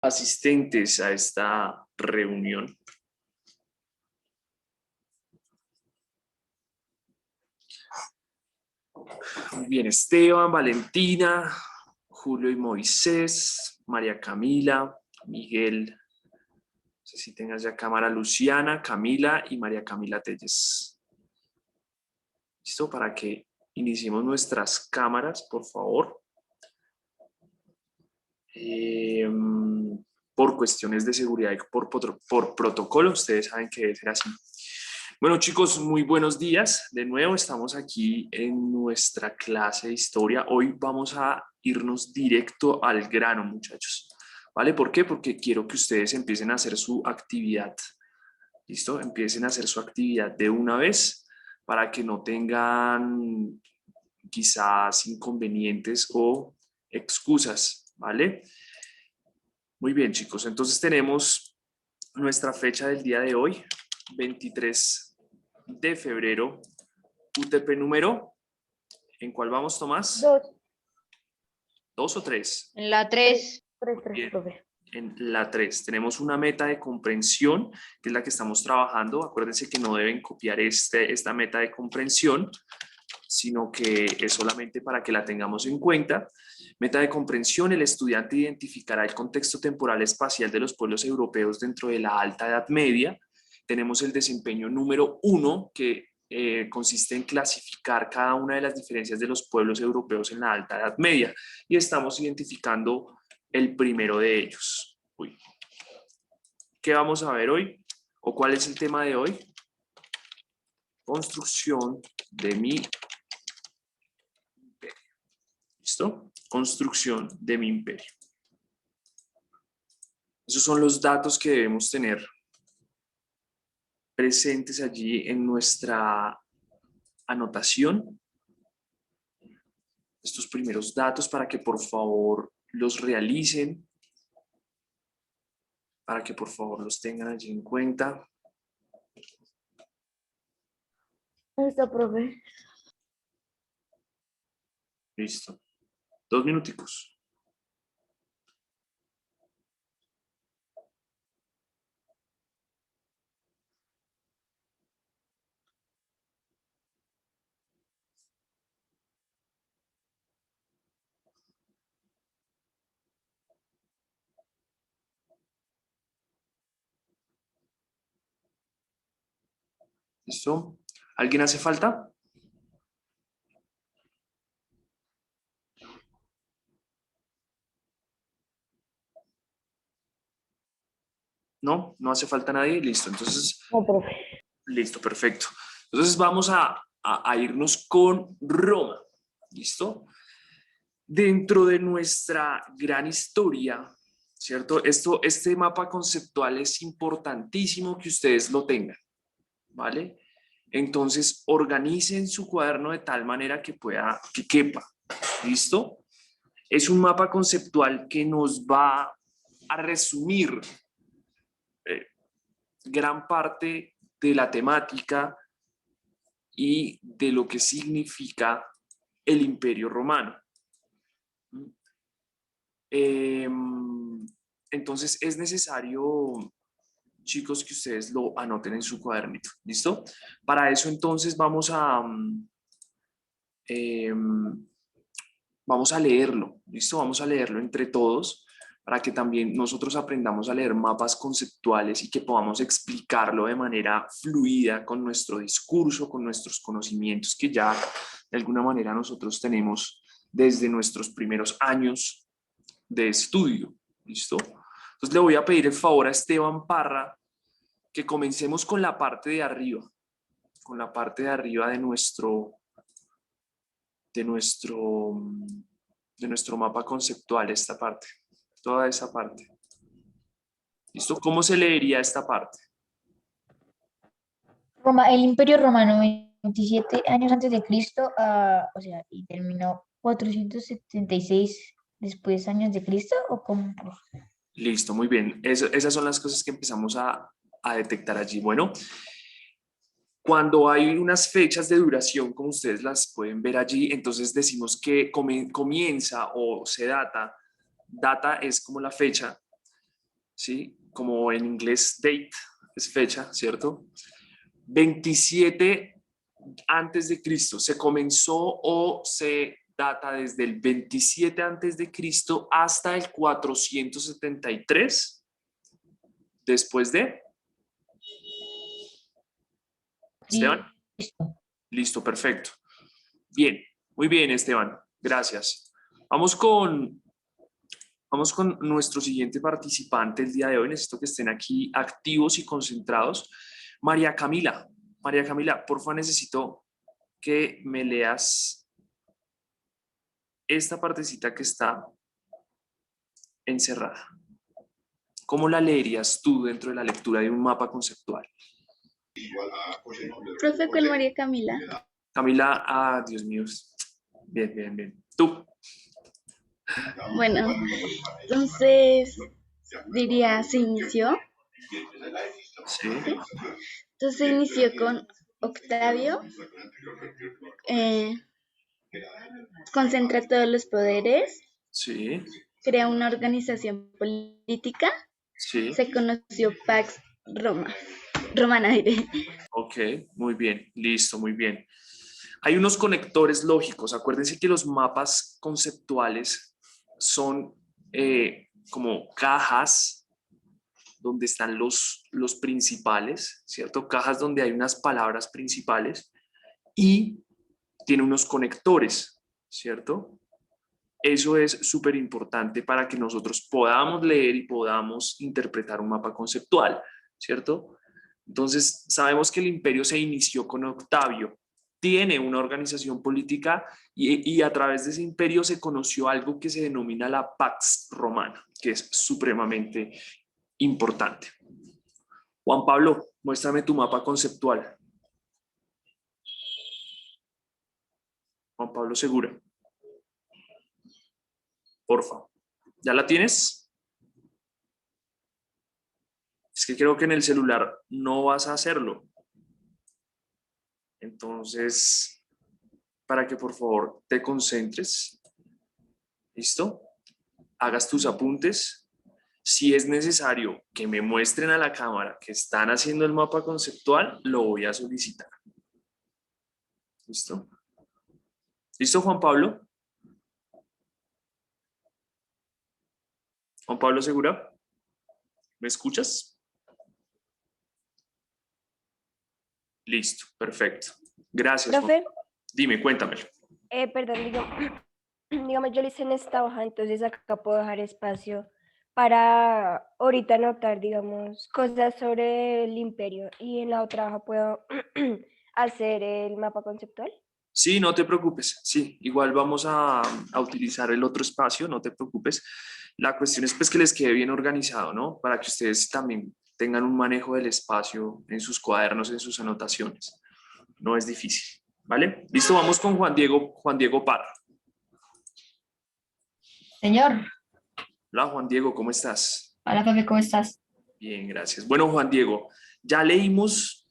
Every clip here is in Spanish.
asistentes a esta reunión. Muy bien, Esteban, Valentina, Julio y Moisés, María Camila, Miguel, no sé si tengas ya cámara, Luciana, Camila y María Camila Telles. ¿Listo? Para que iniciemos nuestras cámaras, por favor. Por cuestiones de seguridad y por protocolo, ustedes saben que debe ser así. Bueno, chicos, muy buenos días. De nuevo estamos aquí en nuestra clase de historia. Hoy vamos a irnos directo al grano, muchachos. ¿Vale? ¿Por qué? Porque quiero que ustedes empiecen a hacer su actividad. ¿Listo? Empiecen a hacer su actividad de una vez para que no tengan quizás inconvenientes o excusas, ¿vale? Muy bien, chicos. Entonces tenemos nuestra fecha del día de hoy, 23 de febrero. UTP número, ¿en cuál vamos, Tomás? 2. ¿2 o 3? En la 3. Bien. Profe. En la 3 tenemos una meta de comprensión, que es la que estamos trabajando. Acuérdense que no deben copiar esta meta de comprensión, sino que es solamente para que la tengamos en cuenta. Meta de comprensión: el estudiante identificará el contexto temporal espacial de los pueblos europeos dentro de la Alta Edad Media. Tenemos el desempeño número 1, que consiste en clasificar cada una de las diferencias de los pueblos europeos en la Alta Edad Media, y estamos identificando el primero de ellos. ¿Qué vamos a ver hoy? ¿O cuál es el tema de hoy? Construcción de mi imperio. ¿Listo? Construcción de mi imperio. Esos son los datos que debemos tener presentes allí en nuestra anotación. Estos primeros datos, para que por favor los realicen, para que por favor los tengan allí en cuenta. Listo, profe. Listo. 2 minuticos. ¿Listo? ¿Alguien hace falta? ¿No? ¿No hace falta nadie? Listo. Entonces, No, profe. listo, perfecto. Entonces vamos a irnos con Roma. ¿Listo? Dentro de nuestra gran historia, ¿cierto? Este mapa conceptual es importantísimo que ustedes lo tengan, ¿vale? Entonces, organicen su cuaderno de tal manera que quepa, ¿listo? Es un mapa conceptual que nos va a resumir gran parte de la temática y de lo que significa el Imperio Romano. Entonces es necesario, chicos, que ustedes lo anoten en su cuadernito, ¿listo? Para eso entonces vamos a leerlo, ¿listo? Vamos a leerlo entre todos para que también nosotros aprendamos a leer mapas conceptuales y que podamos explicarlo de manera fluida con nuestro discurso, con nuestros conocimientos que ya de alguna manera nosotros tenemos desde nuestros primeros años de estudio, ¿listo? Entonces le voy a pedir el favor a Esteban Parra que comencemos con la parte de arriba, con la parte de arriba de nuestro mapa conceptual, esta parte, toda esa parte. ¿Listo? ¿Cómo se leería esta parte? Roma, el Imperio Romano, 27 años antes de Cristo, o sea, y terminó 476 después años de Cristo, ¿o cómo? Listo, muy bien. Esas son las cosas que empezamos a detectar allí. Bueno, cuando hay unas fechas de duración, como ustedes las pueden ver allí, entonces decimos que comienza o se data. Data es como la fecha. ¿sí? Como en inglés date, es fecha, ¿cierto? 27 antes de Cristo, ¿se comenzó o se data desde el 27 antes de Cristo hasta el 473 después de Esteban? Cristo. Listo, perfecto. Bien, muy bien, Esteban. Gracias. Vamos con nuestro siguiente participante el día de hoy. Necesito que estén aquí activos y concentrados. María Camila. María Camila, porfa, necesito que me leas esta partecita que está encerrada. ¿Cómo la leerías tú dentro de la lectura de un mapa conceptual? Profe, ¿cuál María Camila? Camila, Dios mío. Bien, bien, bien. Tú. Bueno, entonces diría, se inició. Sí, ¿Sí? Entonces se inició con Octavio, eh, concentra todos los poderes, sí, crea una organización política, sí. se conoció Pax Romana, diré. Ok, muy bien. Listo, muy bien. Hay unos conectores lógicos. Acuérdense que los mapas conceptuales son como cajas donde están los principales, ¿cierto? Cajas donde hay unas palabras principales y tiene unos conectores, ¿cierto? Eso es súper importante para que nosotros podamos leer y podamos interpretar un mapa conceptual, ¿cierto? Entonces, sabemos que el imperio se inició con Octavio, tiene una organización política y a través de ese imperio se conoció algo que se denomina la Pax Romana, que es supremamente importante. Juan Pablo, muéstrame tu mapa conceptual. Juan Pablo Segura, porfa. ¿Ya la tienes? Es que creo que en el celular no vas a hacerlo. Entonces, para que por favor te concentres, ¿listo? Hagas tus apuntes. Si es necesario que me muestren a la cámara que están haciendo el mapa conceptual, lo voy a solicitar. ¿Listo? ¿Listo, Juan Pablo? Juan Pablo Segura, ¿me escuchas? Listo, perfecto. Gracias, Juan. Profe, Dime, cuéntamelo. perdón, digamos, yo lo hice en esta hoja, entonces acá puedo dejar espacio para ahorita anotar, digamos, cosas sobre el imperio y en la otra hoja puedo hacer el mapa conceptual. Sí, no te preocupes. Sí, igual vamos a utilizar el otro espacio, no te preocupes. La cuestión es pues que les quede bien organizado, ¿no? Para que ustedes también tengan un manejo del espacio en sus cuadernos, en sus anotaciones. No es difícil, ¿vale? Listo, vamos con Juan Diego Parra. Señor, Hola, Juan Diego, ¿cómo estás? hola Pepe, ¿cómo estás? Bien, gracias. Bueno, Juan Diego, ya leímos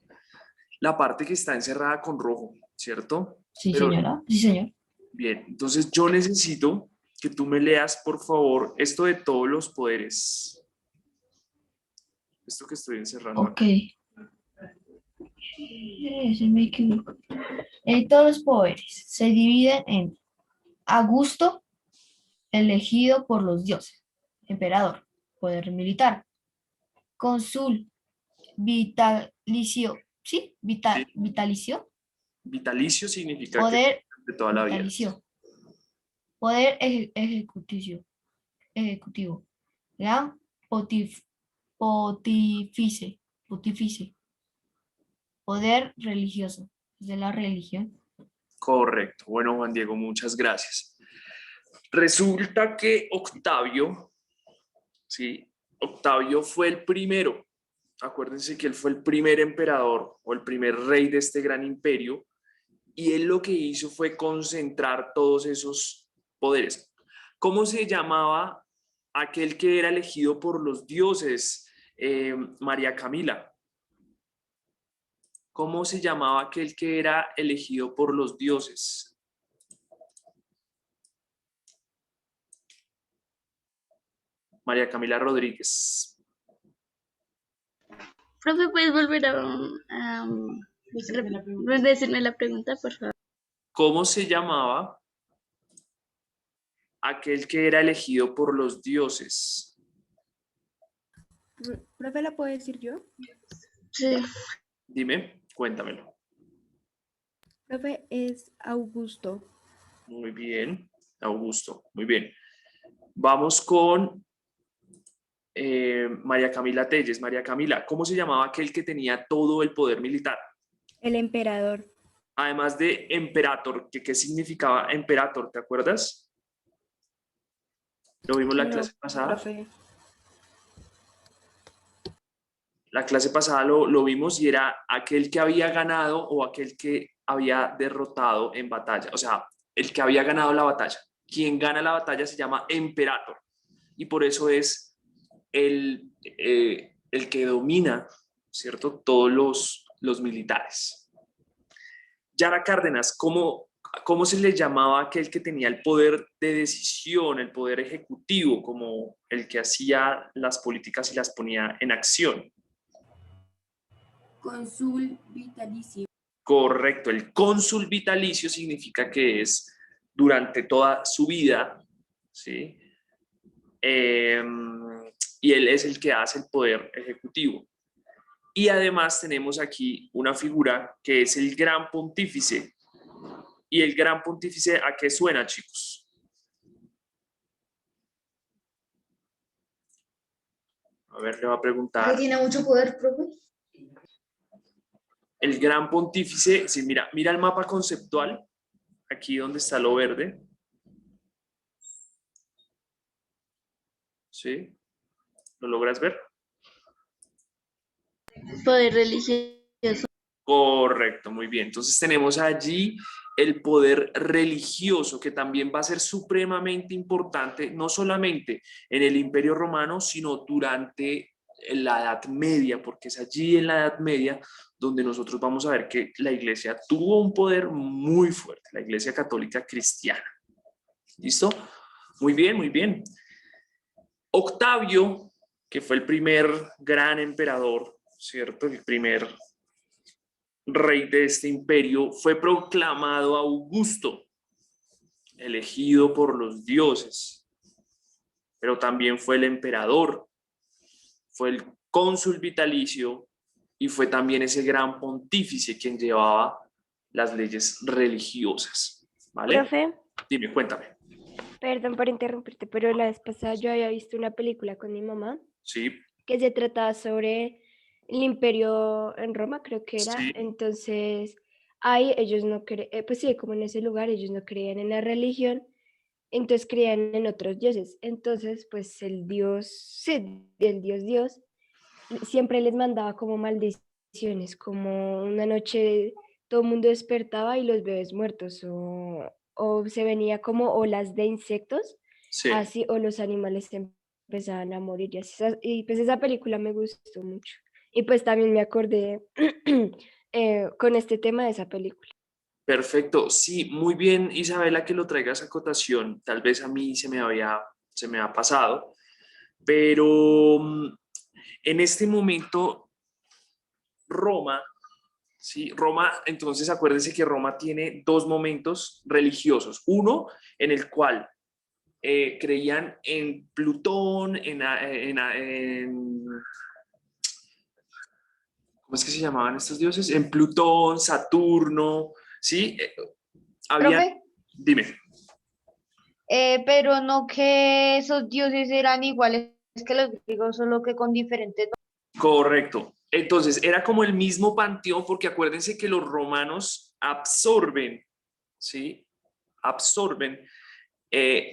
la parte que está encerrada con rojo, ¿cierto? Sí, Pero señora. Sí, señor. bien, entonces yo necesito que tú me leas, por favor, esto de todos los poderes. Esto que estoy encerrando Ok. acá. Se me equivoco. Todos los poderes se dividen en Augusto, elegido por los dioses. Emperador, poder militar. Cónsul, vitalicio. ¿Sí? Sí, Vitalicio. vitalicio significa que Poder de toda la vida. vitalicio. Poder ejecutivo. Gran pontífice. Pontífice. Poder religioso. Es de la religión. Correcto. Bueno, Juan Diego, muchas gracias. Resulta que Octavio, ¿sí? Octavio fue el primero. Acuérdense que él fue el primer emperador o el primer rey de este gran imperio y él lo que hizo fue concentrar todos esos poderes. ¿Cómo se llamaba aquel que era elegido por los dioses, María Camila? ¿Cómo se llamaba aquel que era elegido por los dioses? María Camila Rodríguez. Profe, ¿puedes volver decirme la pregunta, por favor? ¿Cómo se llamaba aquel que era elegido por los dioses? Profe, ¿la puedo decir yo? Sí. Dime, cuéntamelo. Profe, es Augusto. Muy bien, Augusto, muy bien. Vamos con María Camila Telles. María Camila, ¿cómo se llamaba aquel que tenía todo el poder militar? El emperador. Además de Emperator, ¿qué significaba Emperator? ¿Te acuerdas? Lo vimos la No, clase pasada. profe. La clase pasada lo vimos y era aquel que había ganado o aquel que había derrotado en batalla. O sea, el que había ganado la batalla. Quien gana la batalla se llama Emperator. Y por eso es el que domina, ¿cierto? Todos los militares. Yara Cárdenas, ¿cómo se le llamaba a aquel que tenía el poder de decisión, el poder ejecutivo, como el que hacía las políticas y las ponía en acción? Cónsul vitalicio. Correcto, el cónsul vitalicio significa que es durante toda su vida, ¿sí? Y él es el que hace el poder ejecutivo. Y además tenemos aquí una figura que es el gran pontífice. ¿Y el gran pontífice a qué suena, chicos? A ver, le va a preguntar. ¿Que tiene mucho poder, profe? El gran pontífice, sí, mira el mapa conceptual, aquí donde está lo verde. ¿Sí? ¿Lo logras ver? Poder religioso. Correcto, muy bien. Entonces tenemos allí el poder religioso, que también va a ser supremamente importante, no solamente en el Imperio Romano, sino durante la Edad Media, porque es allí en la Edad Media donde nosotros vamos a ver que la Iglesia tuvo un poder muy fuerte, la Iglesia Católica Cristiana. ¿Listo? Muy bien, muy bien. Octavio, que fue el primer gran emperador, ¿cierto? El primer rey de este imperio, fue proclamado Augusto, elegido por los dioses, pero también fue el emperador, fue el cónsul vitalicio y fue también ese gran pontífice quien llevaba las leyes religiosas, ¿vale? Profe, Dime, cuéntame. perdón por interrumpirte, pero la vez pasada yo había visto una película con mi mamá Sí, que se trataba sobre el imperio en Roma, creo que era. sí, Entonces, ahí ellos no creían, pues sí, como en ese lugar ellos no creían en la religión, entonces creían en otros dioses. Entonces, pues el dios, sí, el Dios, siempre les mandaba como maldiciones, como una noche todo el mundo despertaba y los bebés muertos, o se venía como olas de insectos, sí. así, o los animales empezaban a morir y así. Y pues esa película me gustó mucho. Y pues también me acordé con este tema de esa película. Perfecto, sí, muy bien, Isabela, que lo traigas a cotación. Tal vez a mí se me ha pasado, pero en este momento Roma, sí, Roma, entonces acuérdense que Roma tiene dos momentos religiosos. Uno en el cual creían en Plutón, ¿cómo es que se llamaban estos dioses? En Plutón, Saturno, ¿sí? Había, Profe, dime. pero no que esos dioses eran iguales que los griegos, solo que con diferentes. Correcto. Entonces, era como el mismo panteón, porque acuérdense que los romanos absorben, ¿sí? Absorben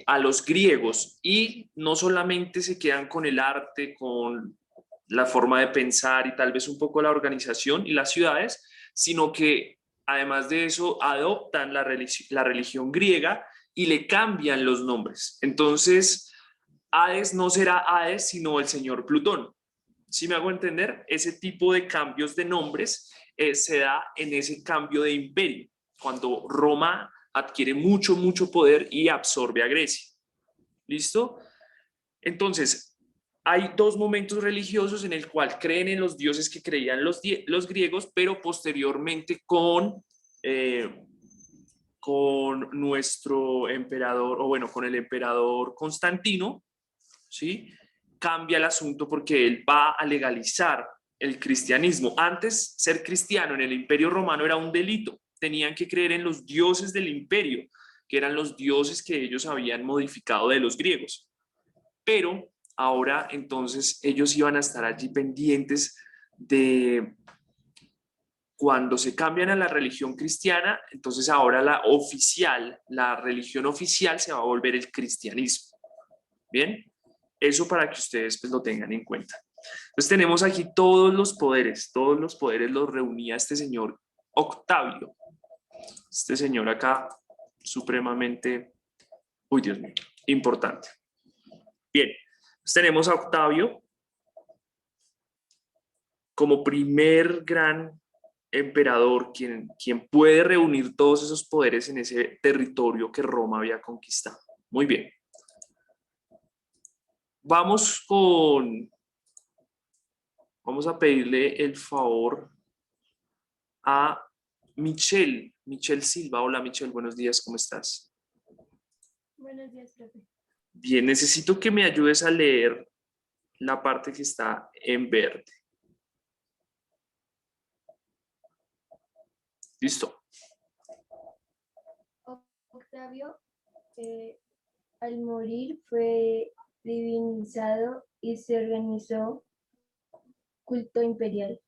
a los griegos y no solamente se quedan con el arte, con la forma de pensar y tal vez un poco la organización y las ciudades, sino que además de eso adoptan la religión griega y le cambian los nombres. Entonces, Hades no será Hades, sino el señor Plutón. ¿Sí me hago entender? Ese tipo de cambios de nombres se da en ese cambio de imperio, cuando Roma adquiere mucho poder y absorbe a Grecia. ¿Listo? Entonces, hay dos momentos religiosos en el cual creen en los dioses que creían los griegos, pero posteriormente con nuestro emperador, o bueno, con el emperador Constantino, ¿sí? Cambia el asunto porque él va a legalizar el cristianismo. Antes, ser cristiano en el Imperio Romano era un delito. Tenían que creer en los dioses del imperio, que eran los dioses que ellos habían modificado de los griegos. Pero ahora entonces ellos iban a estar allí pendientes de cuando se cambian a la religión cristiana, entonces ahora la religión oficial se va a volver el cristianismo. ¿Bien? Eso para que ustedes pues lo tengan en cuenta. Entonces tenemos aquí todos los poderes los reunía este señor Octavio. Este señor acá, supremamente, uy Dios mío, importante. Bien, entonces tenemos a Octavio como primer gran emperador, quien puede reunir todos esos poderes en ese territorio que Roma había conquistado. Muy bien. Vamos a pedirle el favor a Michelle Silva. Hola Michelle, buenos días, ¿cómo estás? Buenos días, profe. Bien, necesito que me ayudes a leer la parte que está en verde. Listo. Octavio, al morir, fue divinizado y se organizó culto imperial.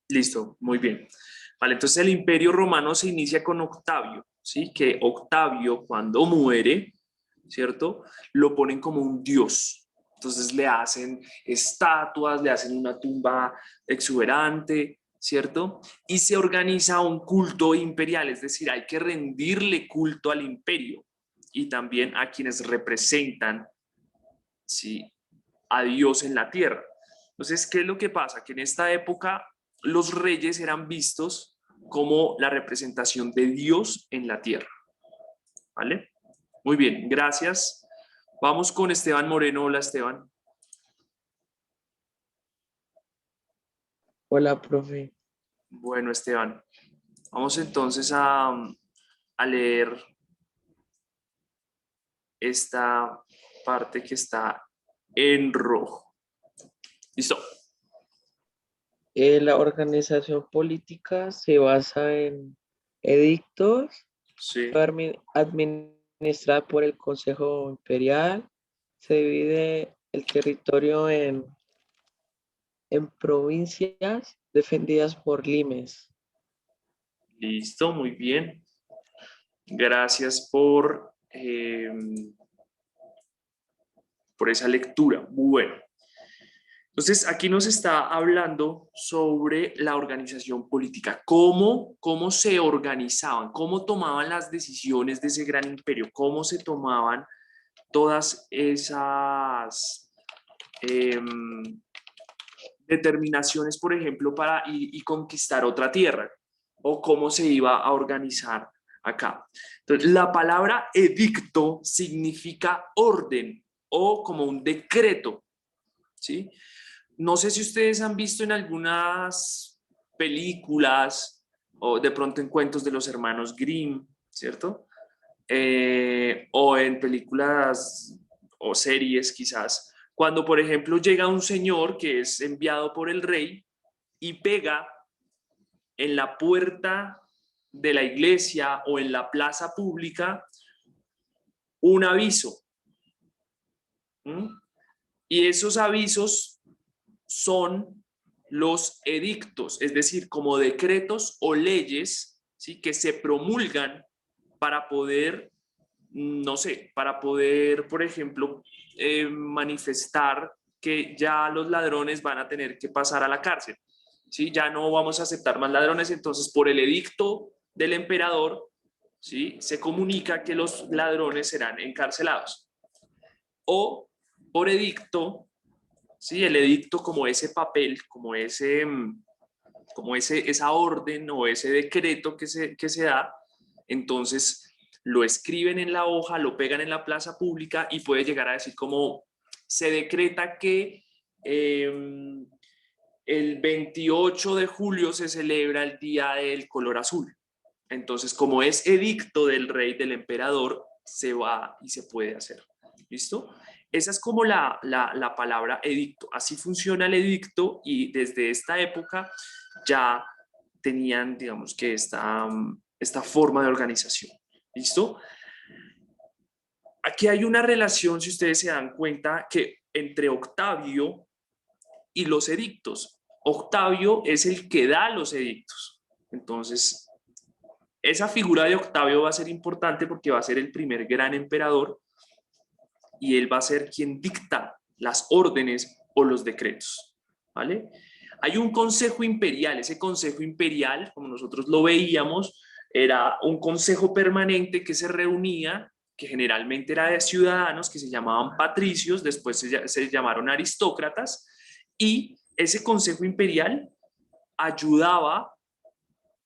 Listo, muy bien. Vale, entonces el Imperio Romano se inicia con Octavio, ¿sí? Que Octavio, cuando muere, ¿cierto? Lo ponen como un dios. Entonces le hacen estatuas, le hacen una tumba exuberante, ¿cierto? Y se organiza un culto imperial, es decir, hay que rendirle culto al imperio y también a quienes representan, ¿sí?, a Dios en la tierra. Entonces, ¿qué es lo que pasa? Que en esta época los reyes eran vistos como la representación de Dios en la tierra. ¿Vale? Muy bien, gracias. Vamos con Esteban Moreno. Hola, Esteban. Hola, profe. Bueno, Esteban, vamos entonces a leer esta parte que está en rojo. ¿Listo? La organización política se basa en edictos, Sí. administrada por el Consejo Imperial. Se divide el territorio en provincias defendidas por limes. Listo, muy bien. Gracias por esa lectura. Bueno, entonces aquí nos está hablando sobre la organización política, cómo se organizaban, cómo tomaban las decisiones de ese gran imperio, cómo se tomaban todas esas determinaciones, por ejemplo, para ir y conquistar otra tierra, o cómo se iba a organizar acá. Entonces, la palabra edicto significa orden o como un decreto, ¿sí? No sé si ustedes han visto en algunas películas o de pronto en cuentos de los hermanos Grimm, ¿cierto? O en películas o series quizás, cuando por ejemplo llega un señor que es enviado por el rey y pega en la puerta de la iglesia o en la plaza pública un aviso. Y esos avisos son los edictos, es decir, como decretos o leyes, ¿sí?, que se promulgan para poder, no sé, para poder, por ejemplo, manifestar que ya los ladrones van a tener que pasar a la cárcel, ¿sí? Ya no vamos a aceptar más ladrones, entonces por el edicto del emperador, ¿sí?, se comunica que los ladrones serán encarcelados. O por edicto, ¿sí?, el edicto como ese papel, como esa orden o ese decreto que se da, entonces lo escriben en la hoja, lo pegan en la plaza pública y puede llegar a decir como se decreta que el 28 de julio se celebra el Día del Color Azul. Entonces, como es edicto del rey, del emperador, se va y se puede hacer. ¿Listo? Esa es como la palabra edicto. Así funciona el edicto y desde esta época ya tenían, digamos que esta forma de organización. ¿Listo? Aquí hay una relación, si ustedes se dan cuenta, que entre Octavio y los edictos. Octavio es el que da los edictos. Entonces, esa figura de Octavio va a ser importante porque va a ser el primer gran emperador y él va a ser quien dicta las órdenes o los decretos, ¿vale? Hay un consejo imperial, ese consejo imperial, como nosotros lo veíamos, era un consejo permanente que se reunía, que generalmente era de ciudadanos que se llamaban patricios, después se llamaron aristócratas, y ese consejo imperial ayudaba,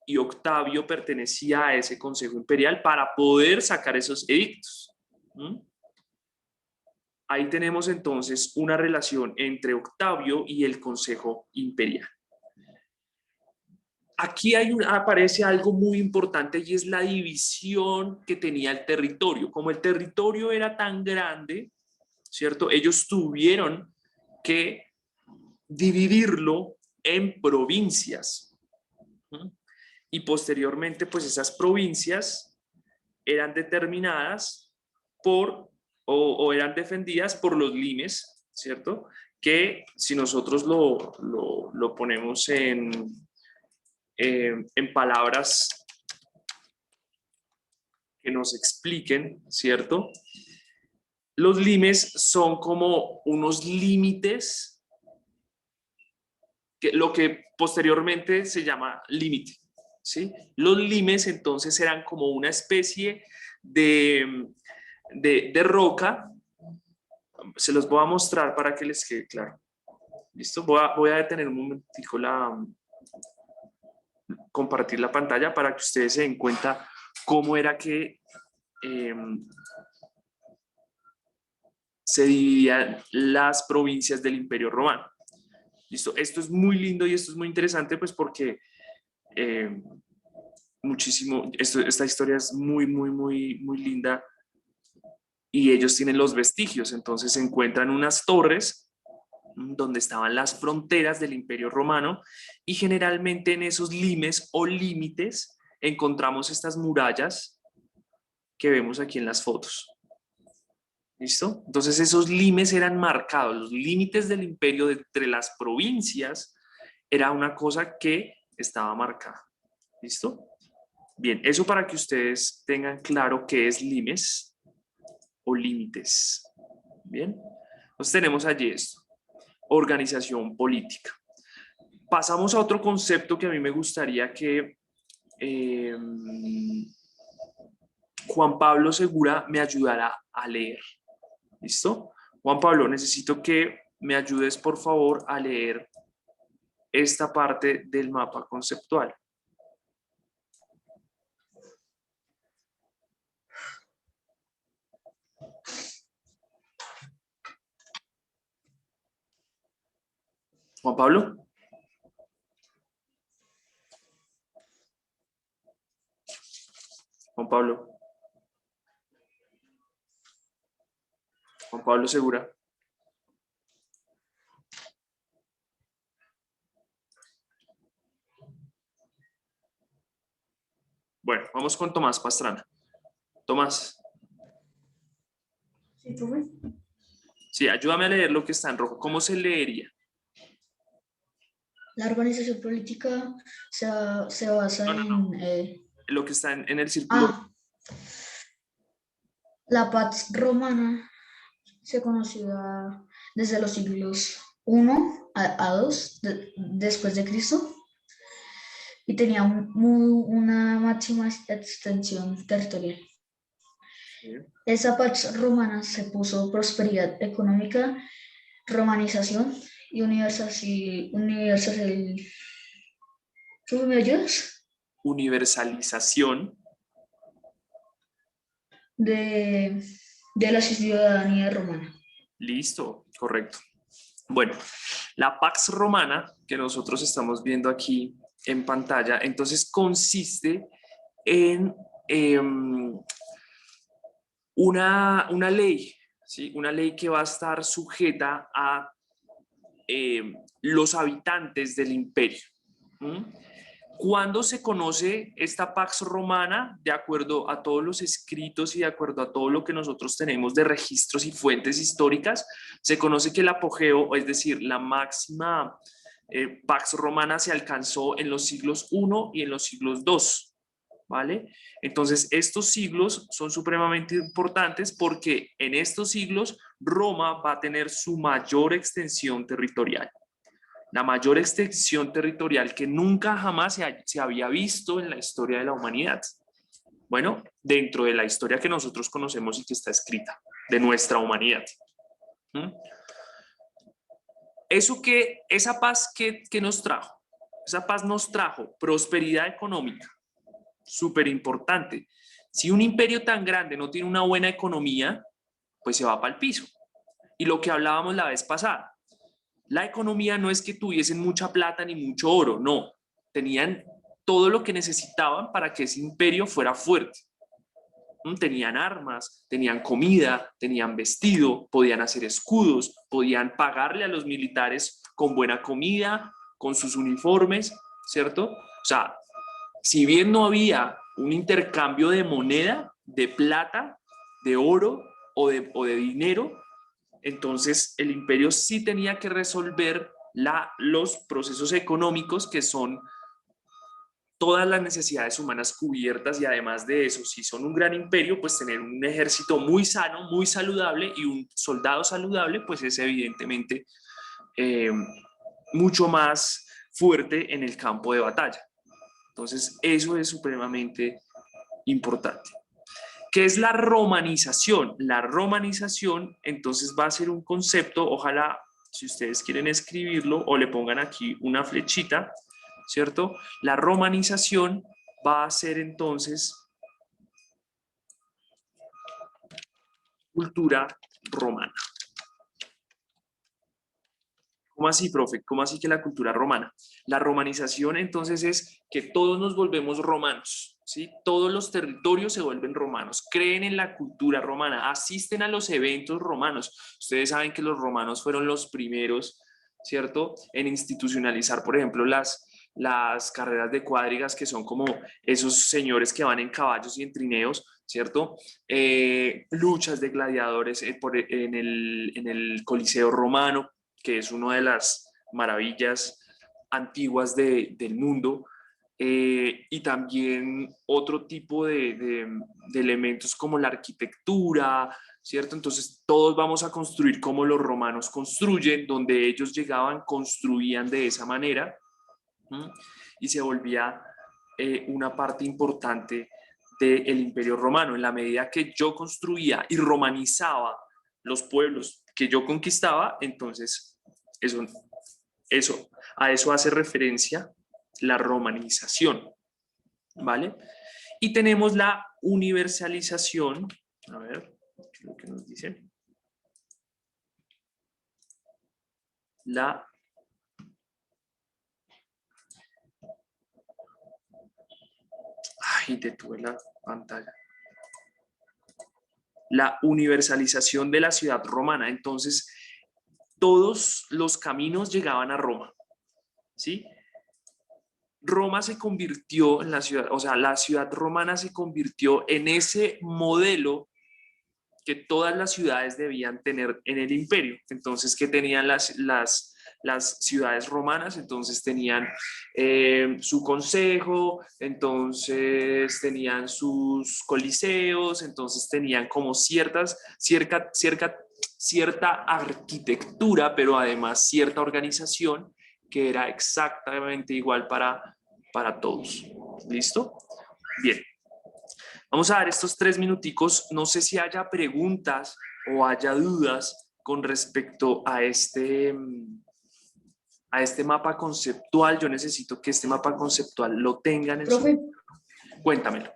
y Octavio pertenecía a ese consejo imperial para poder sacar esos edictos. Ahí tenemos entonces una relación entre Octavio y el consejo imperial. Aquí aparece algo muy importante y es la división que tenía el territorio. Como el territorio era tan grande, ¿cierto? Ellos tuvieron que dividirlo en provincias. Y posteriormente, pues esas provincias eran determinadas por, o eran defendidas por los limes, ¿cierto? Que si nosotros lo ponemos en palabras que nos expliquen, ¿cierto? Los limes son como unos límites, lo que posteriormente se llama límite, ¿sí? Los limes entonces eran como una especie de roca. Se los voy a mostrar para que les quede claro. ¿Listo? Voy a detener un momentico compartir la pantalla para que ustedes se den cuenta cómo era que se dividían las provincias del Imperio Romano. ¿Listo? Esto es muy lindo y esto es muy interesante pues porque esta historia es muy, muy, muy, muy linda y ellos tienen los vestigios, entonces se encuentran unas torres donde estaban las fronteras del Imperio Romano y generalmente en esos limes o límites encontramos estas murallas que vemos aquí en las fotos. ¿Listo? Entonces esos limes eran marcados, los límites del imperio entre las provincias era una cosa que estaba marcada. ¿Listo? Bien, eso para que ustedes tengan claro qué es limes o límites. Bien, entonces tenemos allí esto. Organización política. Pasamos a otro concepto que a mí me gustaría que Juan Pablo Segura me ayudara a leer. ¿Listo? Juan Pablo, necesito que me ayudes por favor a leer esta parte del mapa conceptual. Juan Pablo. Juan Pablo. Juan Pablo Segura. Bueno, vamos con Tomás Pastrana. Tomás. Sí, profe. Sí, ayúdame a leer lo que está en rojo. ¿Cómo se leería? La organización política se basa en... Lo que está en el círculo. La Pax Romana se conocía desde los siglos I a II después de Cristo y tenía una máxima extensión territorial. Sí. Esa Pax Romana se puso prosperidad económica, romanización y ¿Tú me ayudas? Universalización. de la ciudadanía romana. Listo, correcto. Bueno, la Pax Romana que nosotros estamos viendo aquí en pantalla, entonces consiste en una ley, ¿sí? Una ley que va a estar sujeta a los habitantes del imperio. ¿Cuándo se conoce esta Pax Romana? De acuerdo a todos los escritos y de acuerdo a todo lo que nosotros tenemos de registros y fuentes históricas, se conoce que el apogeo, es decir, la máxima Pax Romana se alcanzó en los siglos I y en los siglos II, ¿vale? Entonces, estos siglos son supremamente importantes porque en estos siglos Roma va a tener su mayor extensión territorial. La mayor extensión territorial que nunca jamás se había visto en la historia de la humanidad. Bueno, dentro de la historia que nosotros conocemos y que está escrita, de nuestra humanidad. Esa paz que nos trajo, esa paz nos trajo prosperidad económica, súper importante. Si un imperio tan grande no tiene una buena economía, pues se va para el piso. Y lo que hablábamos la vez pasada, la economía no es que tuviesen mucha plata ni mucho oro, no. Tenían todo lo que necesitaban para que ese imperio fuera fuerte. Tenían armas, tenían comida, tenían vestido, podían hacer escudos, podían pagarle a los militares con buena comida, con sus uniformes, ¿cierto? O sea, si bien no había un intercambio de moneda, de plata, de oro o de dinero, entonces el imperio sí tenía que resolver los procesos económicos, que son todas las necesidades humanas cubiertas, y además de eso, si son un gran imperio, pues tener un ejército muy sano, muy saludable, y un soldado saludable, pues es evidentemente mucho más fuerte en el campo de batalla. Entonces eso es supremamente importante. ¿Qué es la romanización? La romanización, entonces, va a ser un concepto, ojalá, si ustedes quieren escribirlo, o le pongan aquí una flechita, ¿cierto? La romanización va a ser, entonces, cultura romana. ¿Cómo así, profe? ¿Cómo así que la cultura romana? La romanización, entonces, es que todos nos volvemos romanos, ¿sí? Todos los territorios se vuelven romanos, creen en la cultura romana, asisten a los eventos romanos. Ustedes saben que los romanos fueron los primeros, ¿cierto?, en institucionalizar, por ejemplo, las carreras de cuadrigas, que son como esos señores que van en caballos y en trineos, ¿cierto? Luchas de gladiadores en el Coliseo romano, que es una de las maravillas antiguas del mundo, y también otro tipo de elementos como la arquitectura, ¿cierto? Entonces todos vamos a construir como los romanos construyen, donde ellos llegaban, construían de esa manera, y se volvía una parte importante del Imperio Romano. En la medida que yo construía y romanizaba los pueblos que yo conquistaba, entonces a eso hace referencia la romanización, ¿vale? Y tenemos la universalización. A ver, ¿qué es lo que nos dice? Ay, detuve la pantalla. La universalización de la ciudad romana. Entonces, todos los caminos llegaban a Roma, ¿sí? Roma se convirtió en la ciudad, o sea, la ciudad romana se convirtió en ese modelo que todas las ciudades debían tener en el imperio. Entonces, ¿qué tenían las ciudades romanas? Entonces tenían su consejo, entonces tenían sus coliseos, entonces tenían como cierta arquitectura, pero además cierta organización que era exactamente igual para todos. ¿Listo? Bien. Vamos a dar estos 3 minuticos. No sé si haya preguntas o haya dudas con respecto a este mapa conceptual. Yo necesito que este mapa conceptual lo tengan en Profe, Cuéntamelo.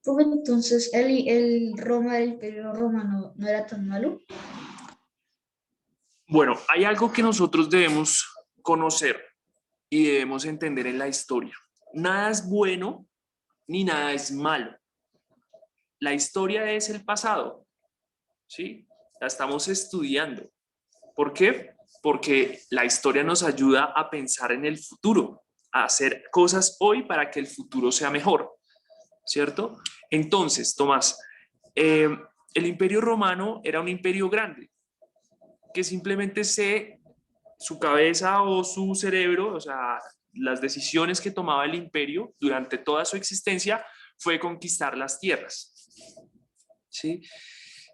Profe, entonces el Roma del Imperio Romano no era tan malo. Bueno, hay algo que nosotros debemos conocer y debemos entender en la historia. Nada es bueno ni nada es malo. La historia es el pasado, ¿sí? La estamos estudiando. ¿Por qué? Porque la historia nos ayuda a pensar en el futuro, a hacer cosas hoy para que el futuro sea mejor, ¿cierto? Entonces, Tomás, el Imperio Romano era un imperio grande, que simplemente su cabeza o su cerebro, o sea, las decisiones que tomaba el imperio durante toda su existencia fue conquistar las tierras, ¿sí?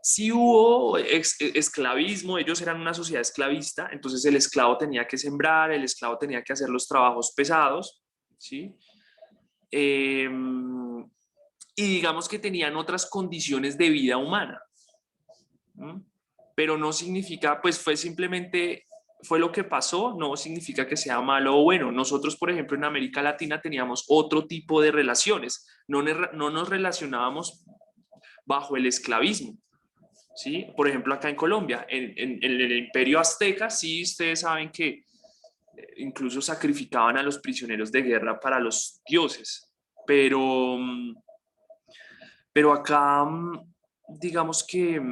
Sí hubo esclavismo, ellos eran una sociedad esclavista, entonces el esclavo tenía que sembrar, el esclavo tenía que hacer los trabajos pesados, ¿sí? Y digamos que tenían otras condiciones de vida humana, ¿no? Pero no significa, pues fue lo que pasó, no significa que sea malo o bueno. Nosotros, por ejemplo, en América Latina teníamos otro tipo de relaciones, no nos relacionábamos bajo el esclavismo, ¿sí? Por ejemplo, acá en Colombia, en el Imperio Azteca, sí, ustedes saben que incluso sacrificaban a los prisioneros de guerra para los dioses, pero acá, digamos que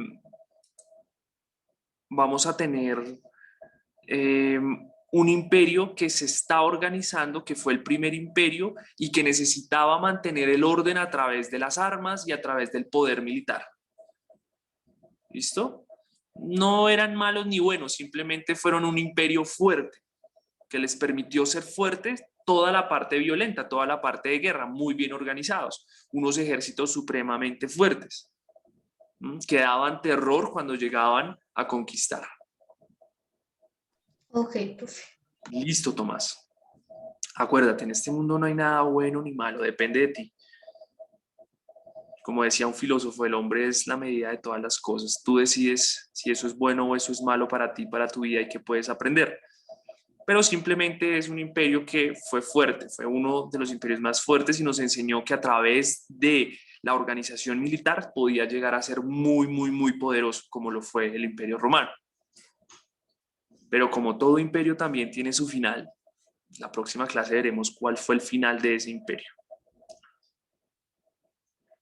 vamos a tener un imperio que se está organizando, que fue el primer imperio y que necesitaba mantener el orden a través de las armas y a través del poder militar. ¿Listo? No eran malos ni buenos, simplemente fueron un imperio fuerte que les permitió ser fuertes toda la parte violenta, toda la parte de guerra, muy bien organizados, unos ejércitos supremamente fuertes, que daban terror cuando llegaban a conquistar. Ok, profe. Listo, Tomás. Acuérdate, en este mundo no hay nada bueno ni malo, depende de ti. Como decía un filósofo, el hombre es la medida de todas las cosas. Tú decides si eso es bueno o eso es malo para ti, para tu vida y qué puedes aprender. Pero simplemente es un imperio que fue fuerte, fue uno de los imperios más fuertes y nos enseñó que a través de la organización militar podía llegar a ser muy, muy, muy poderoso, como lo fue el Imperio Romano. Pero como todo imperio también tiene su final, la próxima clase veremos cuál fue el final de ese imperio.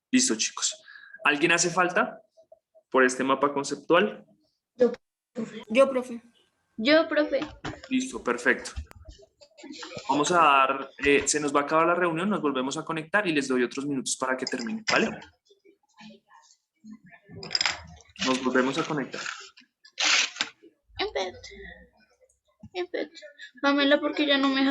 Listo, chicos. ¿Alguien hace falta por este mapa conceptual? Yo, profe. Yo, profe. Listo, perfecto. Vamos a dar, se nos va a acabar la reunión, nos volvemos a conectar y les doy otros minutos para que termine, ¿vale? Nos volvemos a conectar. Empet. Pamela, porque ya no me